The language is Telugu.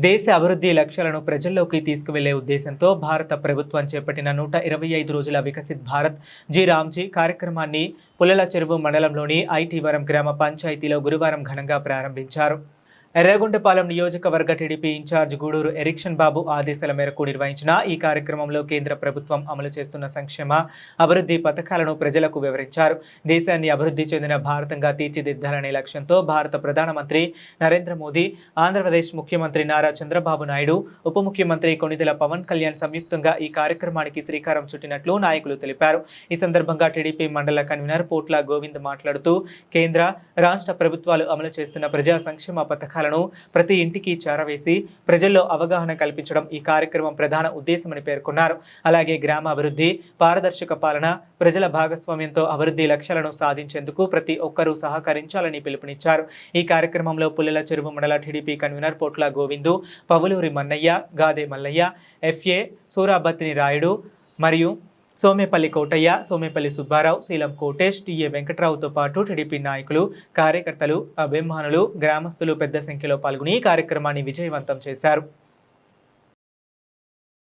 దేశ అభివృద్ధి లక్ష్యాలను ప్రజల్లోకి తీసుకువెళ్లే ఉద్దేశంతో భారత ప్రభుత్వం చేపట్టిన 125 రోజుల వికసిత్ భారత్ జీ రామ్జీ కార్యక్రమాన్ని పుల్లల చెరువు మండలంలోని ఐటీవరం గ్రామ పంచాయతీలో గురువారం ఘనంగా ప్రారంభించారు. ఎర్రగొండపాలెం నియోజకవర్గ టీడీపీ ఇన్ఛార్జ్ గూడూరు ఎరిక్షన్ బాబు ఆదేశాల మేరకు నిర్వహించిన ఈ కార్యక్రమంలో కేంద్ర ప్రభుత్వం అమలు చేస్తున్న సంక్షేమ అభివృద్ధి పథకాలను ప్రజలకు వివరించారు. దేశాన్ని అభివృద్ధి చెందిన భారతంగా తీర్చిదిద్దాలనే లక్ష్యంతో భారత ప్రధానమంత్రి నరేంద్ర మోదీ, ఆంధ్రప్రదేశ్ ముఖ్యమంత్రి నారా చంద్రబాబు నాయుడు, ఉప ముఖ్యమంత్రి కొణిదెల పవన్ కళ్యాణ్ సంయుక్తంగా ఈ కార్యక్రమానికి శ్రీకారం చుట్టినట్లు నాయకులు తెలిపారు. ఈ సందర్భంగా టీడీపీ మండల కన్వీనర్ పోట్ల గోవింద్ మాట్లాడుతూ కేంద్ర, రాష్ట్ర ప్రభుత్వాలు అమలు చేస్తున్న ప్రజా సంక్షేమ పథకాలను ప్రతి ఇంటికి చేరవేసి ప్రజల్లో అవగాహన కల్పించడం ఈ కార్యక్రమం ప్రధాన ఉద్దేశమని పేర్కొన్నారు. అలాగే గ్రామ అభివృద్ధి, పారదర్శక పాలన, ప్రజల భాగస్వామ్యంతో అభివృద్ధి లక్ష్యాలను సాధించేందుకు ప్రతి ఒక్కరూ సహకరించాలని పిలుపునిచ్చారు. ఈ కార్యక్రమంలో పుల్లెల చెరువు మండల TDP convener Potla Govindu, Pavuluri Mannayya, Gade Mallayya, FA Surabattini Rayudu మరియు సోమేపల్లి కోటయ్య, సోమేపల్లి సుబ్బారావు, శీలం కోటేష్, టీఏ వెంకట్రావుతో పాటు టీడీపీ నాయకులు, కార్యకర్తలు, అభిమానులు, గ్రామస్తులు పెద్ద సంఖ్యలో పాల్గొని కార్యక్రమాన్ని విజయవంతం చేశారు.